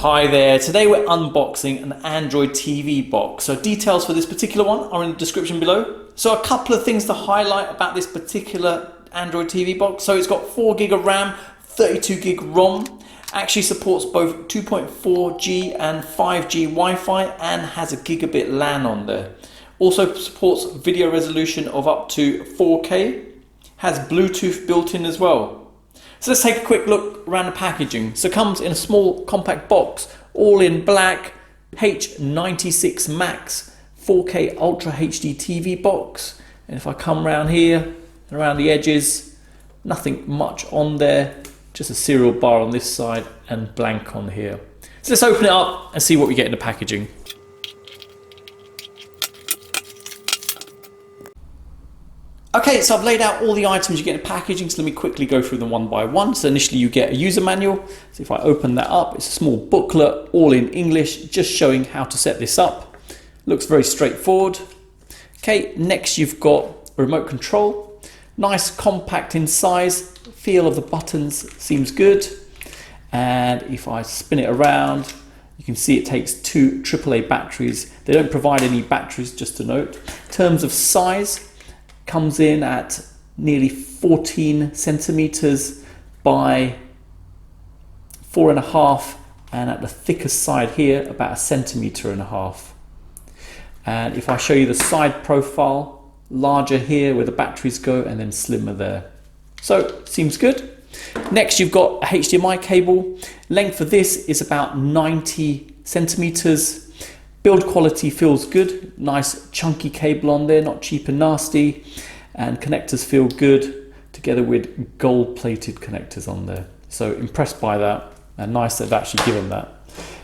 Hi there, today we're unboxing an Android TV box. So details for this particular one are in the description below. So a couple of things to highlight about this particular Android TV box. So it's got 4 GB of RAM, 32 GB ROM, actually supports both 2.4G and 5G Wi-Fi and has a Gigabit LAN on there. Also supports video resolution of up to 4K, has Bluetooth built in as well. So let's take a quick look around the packaging. So it comes in a small compact box, all in black, H96 MAX 4K Ultra HD TV box. And if I come around here, around the edges, nothing much on there, just a serial bar on this side and blank on here. So let's open it up and see what we get in the packaging. Okay, so I've laid out all the items you get in the packaging, so let me quickly go through them one by one. So initially you get a user manual. So if I open that up, it's a small booklet, all in English, just showing how to set this up. Looks very straightforward. Okay, next you've got a remote control. Nice compact in size, feel of the buttons seems good. And if I spin it around, you can see it takes 2 AAA batteries. They don't provide any batteries, just to note. In terms of size, comes in at nearly 14 centimeters by 4.5, and at the thickest side here about 1.5 centimeters. And if I show you the side profile, larger here where the batteries go and then slimmer there. So seems good. Next you've got a HDMI cable. Length for this is about 90 centimeters. Build quality feels good, nice chunky cable on there, not cheap and nasty, and connectors feel good together with gold plated connectors on there. So impressed by that, and nice that they've actually given that.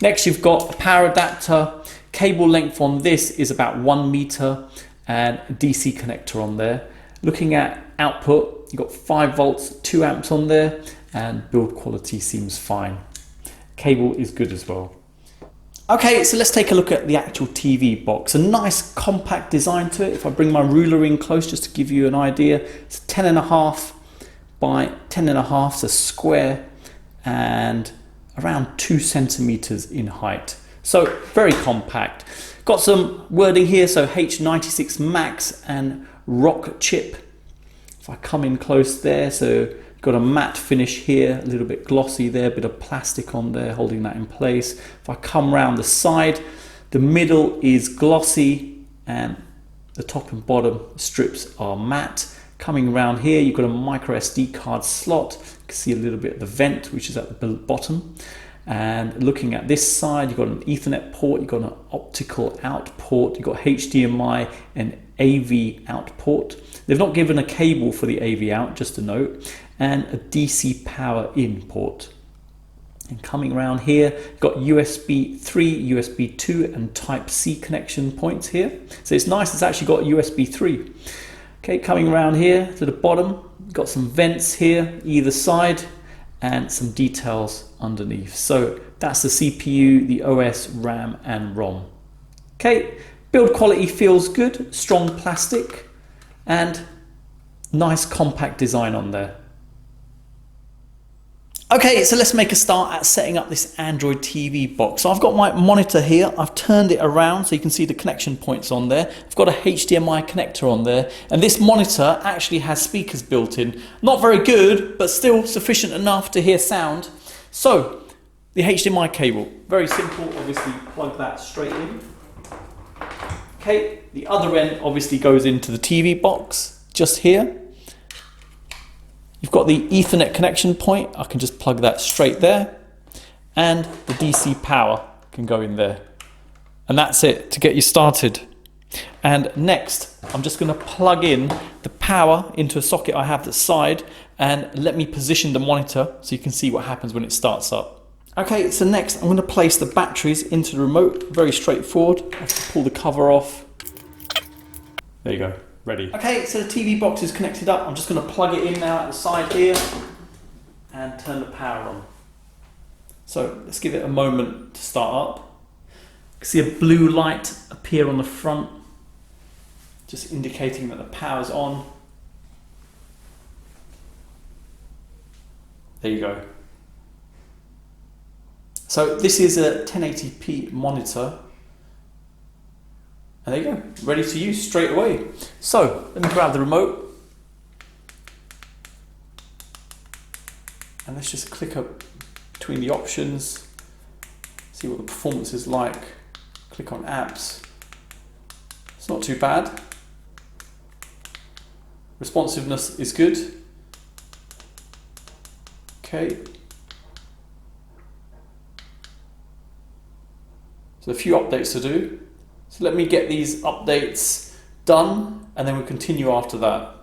Next you've got a power adapter. Cable length on this is about 1 meter and a DC connector on there. Looking at output, you've got 5 volts, 2 amps on there, and build quality seems fine. Cable is good as well. Okay, so let's take a look at the actual TV box. A nice compact design to it. If I bring my ruler in close just to give you an idea, it's 10.5 by 10.5, so square, and around 2 centimeters in height. So very compact. Got some wording here, so H96 MAX and Rockchip. If I come in close there, so got a matte finish here, a little bit glossy there, a bit of plastic on there holding that in place. If I come around the side, the middle is glossy and the top and bottom strips are matte. Coming around here, you've got a micro SD card slot. You can see a little bit of the vent, which is at the bottom. And looking at this side, you've got an Ethernet port, you've got an optical out port, you've got HDMI and AV out port. They've not given a cable for the AV out, just a note, and a DC power in port. And coming around here, you've got USB 3, USB 2 and Type-C connection points here. So it's nice, it's actually got USB 3. Okay, coming around here to the bottom, you've got some vents here either side and some details underneath. So that's the CPU, the OS, RAM and ROM. Okay, build quality feels good, strong plastic and nice compact design on there. Okay, so let's make a start at setting up this Android TV box. So I've got my monitor here, I've turned it around so you can see the connection points on there. I've got a HDMI connector on there, and this monitor actually has speakers built in. Not very good, but still sufficient enough to hear sound. So, the HDMI cable, very simple, obviously plug that straight in. Okay, the other end obviously goes into the TV box, just here. You've got the Ethernet connection point, I can just plug that straight there, and the DC power can go in there. And that's it to get you started. And next, I'm just going to plug in the power into a socket I have at the side, and let me position the monitor so you can see what happens when it starts up. Okay, so next I'm going to place the batteries into the remote, very straightforward. I have to pull the cover off. There you go. Ready. Okay, so the TV box is connected up. I'm just going to plug it in now at the side here and turn the power on. So let's give it a moment to start up. You can see a blue light appear on the front, just indicating that the power's on. There you go. So this is a 1080p monitor. And there you go, ready to use straight away. So let me grab the remote. And let's just click up between the options, see what the performance is like. Click on apps. It's not too bad. Responsiveness is good. Okay. So a few updates to do. So let me get these updates done and then we'll continue after that.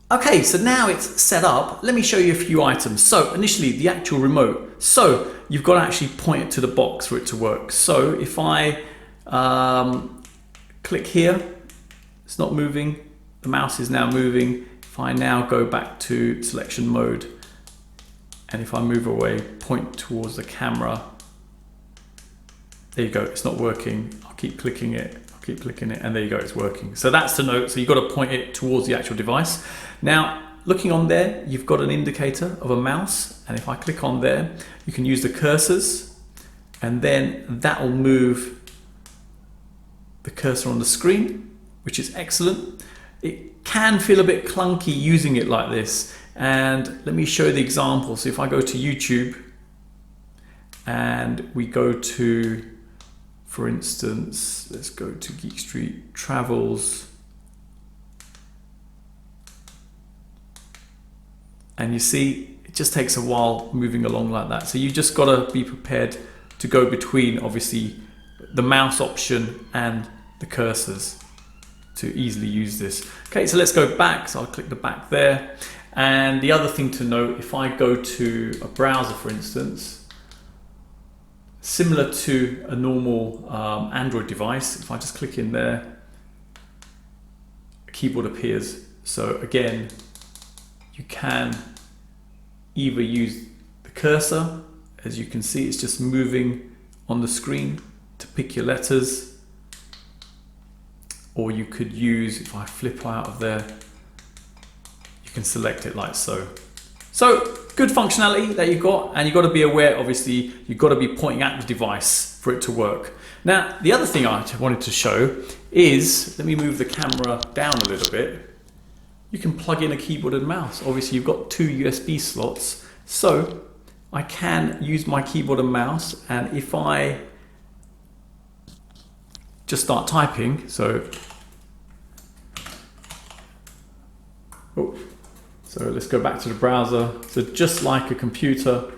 Okay, so now it's set up. Let me show you a few items. So initially the actual remote. So you've got to actually point it to the box for it to work. So if I click here, it's not moving. The mouse is now moving. If I now go back to selection mode and if I move away, point towards the camera, there you go, it's not working. I'll keep clicking it, and there you go, it's working. So that's the note, so you've got to point it towards the actual device. Now, looking on there, you've got an indicator of a mouse, and if I click on there, you can use the cursors, and then that will move the cursor on the screen, which is excellent. It can feel a bit clunky using it like this, and let me show you the example. So if I go to YouTube, and we go to, for instance, let's go to Geek Street Travels. And you see, it just takes a while moving along like that. So you just got to be prepared to go between, obviously, the mouse option and the cursors to easily use this. Okay, so let's go back. So I'll click the back there. And the other thing to note, if I go to a browser, for instance, similar to a normal Android device, if I just click in there, a keyboard appears. So again, you can either use the cursor, as you can see, it's just moving on the screen to pick your letters, or you could use, if I flip out of there, you can select it like so. So good functionality that you've got, and you've got to be aware, obviously, you've got to be pointing at the device for it to work. Now, the other thing I wanted to show is, let me move the camera down a little bit. You can plug in a keyboard and mouse. Obviously, you've got two USB slots, so I can use my keyboard and mouse, and if I just start typing, so let's go back to the browser. So just like a computer,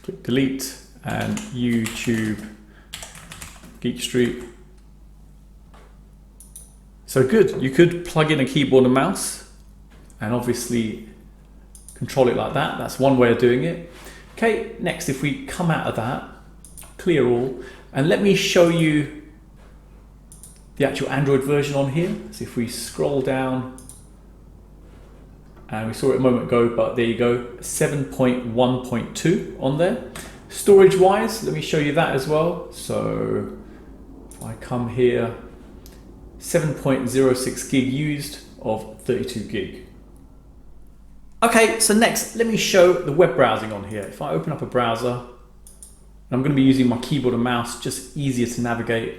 click delete, and YouTube, Geek Street. So good, you could plug in a keyboard and mouse and obviously control it like that. That's one way of doing it. Okay, next, if we come out of that, clear all, and let me show you the actual Android version on here. So if we scroll down, and we saw it a moment ago, but there you go, 7.1.2 on there. Storage wise, let me show you that as well. So if I come here, 7.06 gig used of 32 gig. Okay, so next, let me show the web browsing on here. If I open up a browser, and I'm going to be using my keyboard and mouse, just easier to navigate.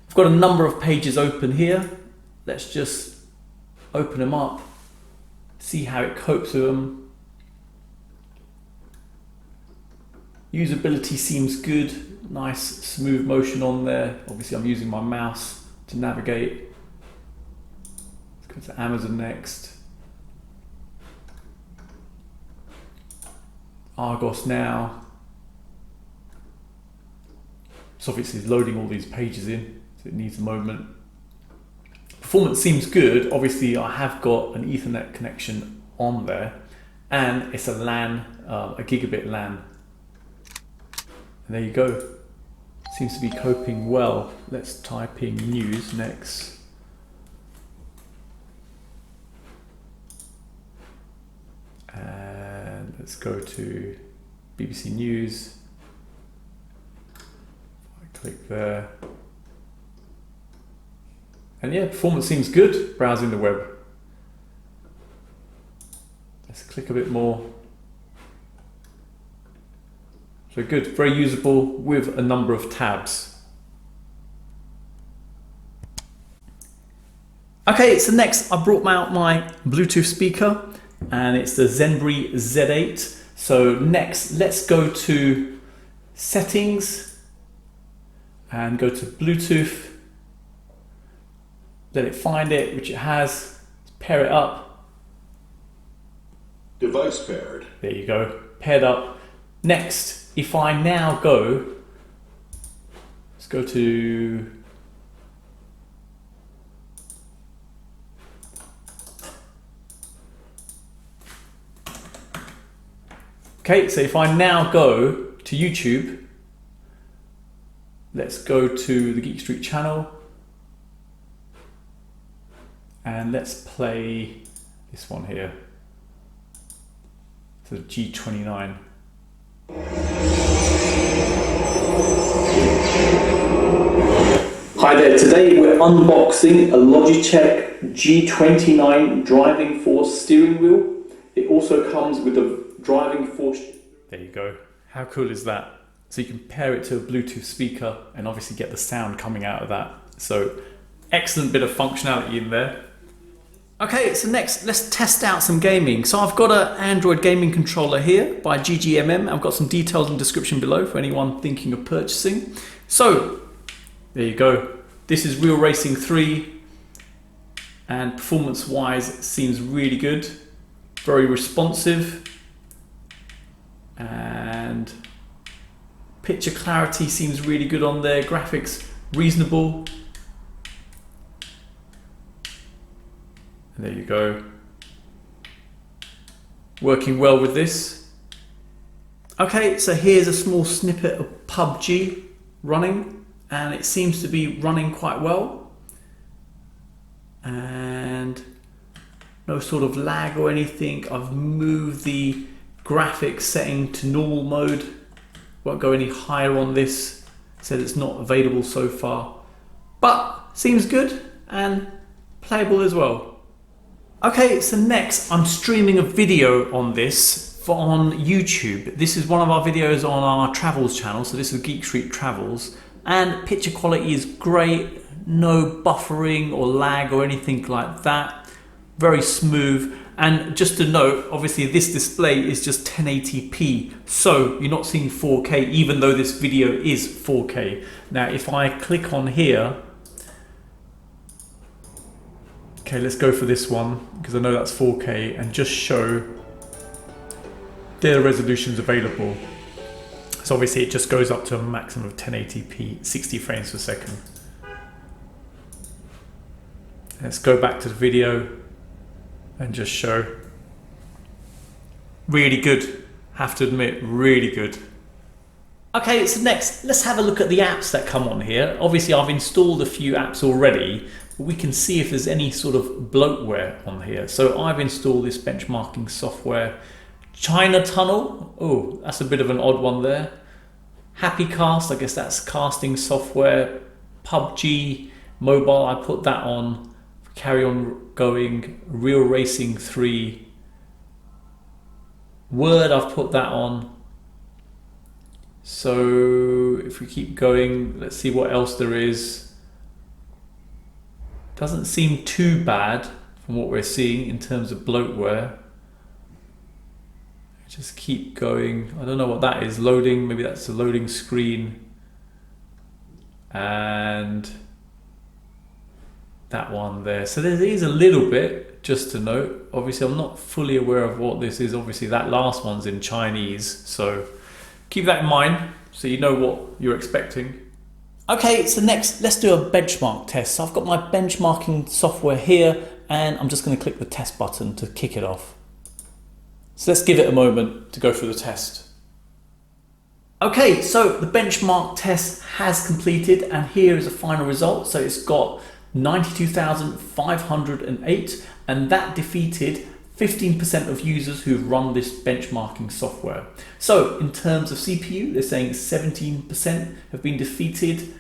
I've got a number of pages open here. Let's just open them up, see how it copes with them. Usability seems good, nice smooth motion on there. Obviously I'm using my mouse to navigate. Let's go to Amazon next. Argos now. So obviously it's loading all these pages in, so it needs a moment. Performance seems good. Obviously I have got an Ethernet connection on there, and it's a LAN, a Gigabit LAN. And there you go. Seems to be coping well. Let's type in news next. And let's go to BBC News. I click there. And yeah, performance seems good browsing the web. Let's click a bit more. So good, very usable with a number of tabs. Okay, so next I brought out my Bluetooth speaker, and it's the Zenbury Z8. So next, let's go to settings and go to Bluetooth. Let it find it, which it has. Pair it up. Device paired. There you go, paired up. Next, if I now go, let's go to okay, so if I now go to YouTube, let's go to the Geek Street channel and let's play this one here. So G29. Hi there, today we're unboxing a Logitech G29 driving force steering wheel. It also comes with a driving force. There you go. How cool is that? So you can pair it to a Bluetooth speaker and obviously get the sound coming out of that. So excellent bit of functionality in there. Okay, so next let's test out some gaming. So I've got an Android gaming controller here by GGMM. I've got some details in the description below for anyone thinking of purchasing. So there you go. This is Real Racing 3 and performance wise it seems really good. Very responsive. And picture clarity seems really good on there, graphics reasonable. And there you go. Working well with this. Okay, so here's a small snippet of PUBG running, and it seems to be running quite well. And no sort of lag or anything. I've moved the graphics setting to normal mode. Won't go any higher on this. It says it's not available so far, but seems good and playable as well. Okay, so next I'm streaming a video on this on YouTube. This is one of our videos on our travels channel. So this is Geek Street Travels, and picture quality is great. No buffering or lag or anything like that. Very smooth. And just to note, obviously this display is just 1080p, so you're not seeing 4K, even though this video is 4K. Now, if I click on here, okay, let's go for this one, because I know that's 4K, and just show their resolutions available. So obviously it just goes up to a maximum of 1080p, 60 frames per second. Let's go back to the video and just show. Really good, have to admit, really good. Okay, so next, let's have a look at the apps that come on here. Obviously I've installed a few apps already, but we can see if there's any sort of bloatware on here. So I've installed this benchmarking software. China Tunnel, oh, that's a bit of an odd one there. Happy Cast, I guess that's casting software. PUBG Mobile, I put that on. Carry on going. Real Racing 3. Word, I've put that on. So if we keep going, let's see what else there is. Doesn't seem too bad from what we're seeing in terms of bloatware. Just keep going. I don't know what that is. Loading, maybe that's a loading screen. And that one there. So there is a little bit, just to note. Obviously I'm not fully aware of what this is. Obviously that last one's in Chinese, so keep that in mind so you know what you're expecting. Okay, so next let's do a benchmark test. So I've got my benchmarking software here, and I'm just going to click the test button to kick it off. So let's give it a moment to go through the test. Okay, so the benchmark test has completed, and here is the final result. So it's got 92,508, and that defeated 15% of users who've run this benchmarking software. So in terms of CPU, they're saying 17% have been defeated.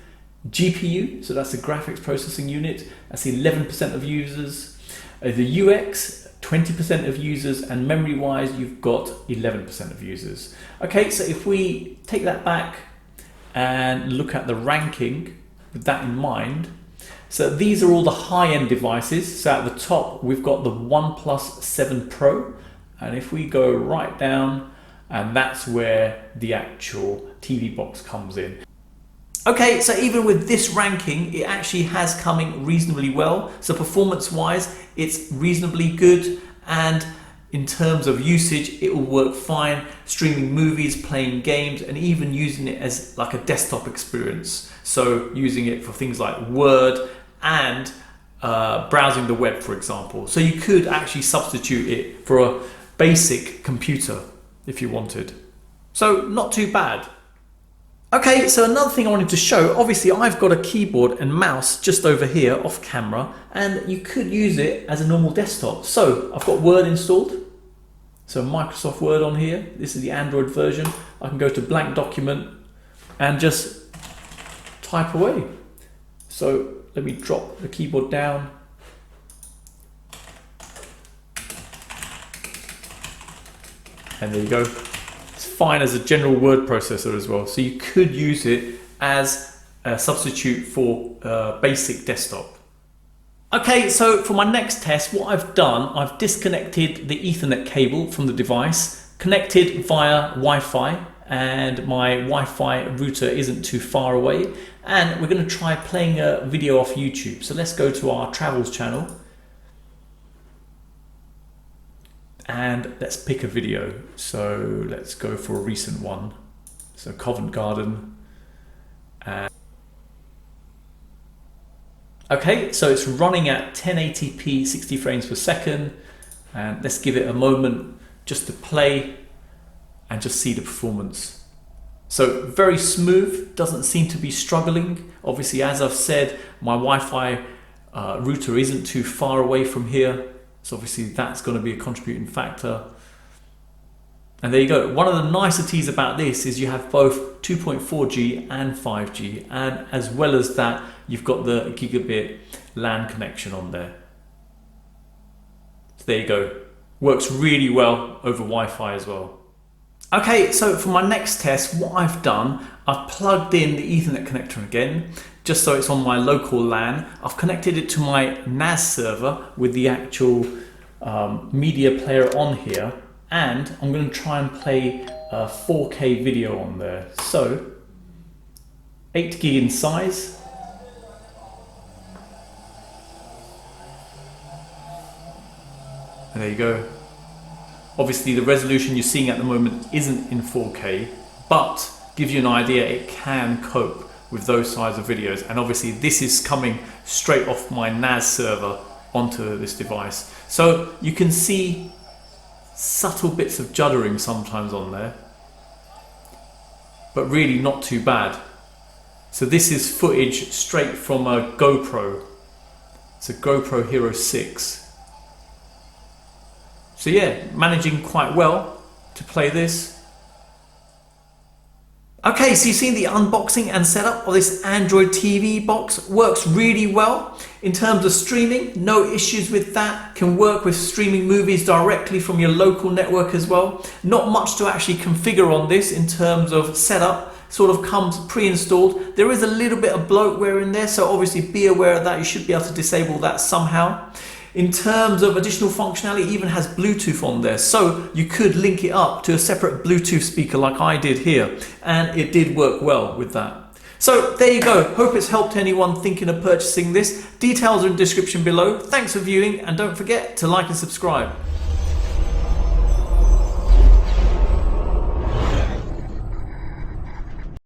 GPU, so that's the graphics processing unit, that's 11% of users. The UX, 20% of users, and memory wise you've got 11% of users. Okay, so if we take that back and look at the ranking with that in mind, so these are all the high-end devices. So at the top we've got the OnePlus 7 Pro, and if we go right down, and that's where the actual TV box comes in. Okay, so even with this ranking, it actually has coming reasonably well. So performance-wise, it's reasonably good, and in terms of usage, it will work fine, streaming movies, playing games, and even using it as like a desktop experience. So using it for things like Word and browsing the web, for example. So you could actually substitute it for a basic computer if you wanted. So not too bad. Okay, so another thing I wanted to show, obviously I've got a keyboard and mouse just over here off camera, and you could use it as a normal desktop. So I've got Word installed, so Microsoft Word on here. This is the Android version. I can go to blank document and just type away. So let me drop the keyboard down. And there you go. Fine as a general word processor as well, so you could use it as a substitute for basic desktop. Okay, so for my next test, what I've done, I've disconnected the Ethernet cable from the device, connected via Wi-Fi, and my Wi-Fi router isn't too far away, and we're going to try playing a video off YouTube. So let's go to our travels channel. And let's pick a video. So let's go for a recent one. So Covent Garden. Okay, so it's running at 1080p 60 frames per second. And let's give it a moment just to play and just see the performance. So very smooth, doesn't seem to be struggling. Obviously, as I've said, my Wi-Fi router isn't too far away from here. So obviously that's going to be a contributing factor. And there you go. One of the niceties about this is you have both 2.4G and 5G. And as well as that, you've got the Gigabit LAN connection on there. So there you go. Works really well over Wi-Fi as well. Okay, so for my next test, what I've done, I've plugged in the Ethernet connector again, just so it's on my local LAN. I've connected it to my NAS server with the actual media player on here, and I'm going to try and play a 4K video on there. So 8 gig in size. And there you go. Obviously the resolution you're seeing at the moment isn't in 4K, but gives you an idea it can cope with those size of videos. And obviously this is coming straight off my NAS server onto this device. So you can see subtle bits of juddering sometimes on there, but really not too bad. So this is footage straight from a GoPro. It's a GoPro Hero 6. So yeah, managing quite well to play this. Okay, so you've seen the unboxing and setup of this Android TV box. Works really well. In terms of streaming, no issues with that. Can work with streaming movies directly from your local network as well. Not much to actually configure on this in terms of setup. Sort of comes pre-installed. There is a little bit of bloatware in there, so obviously be aware of that. You should be able to disable that somehow. In terms of additional functionality, it even has Bluetooth on there, so you could link it up to a separate Bluetooth speaker like I did here, and it did work well with that. So there you go. Hope it's helped anyone thinking of purchasing this. Details are in the description below. Thanks for viewing, and don't forget to like and subscribe.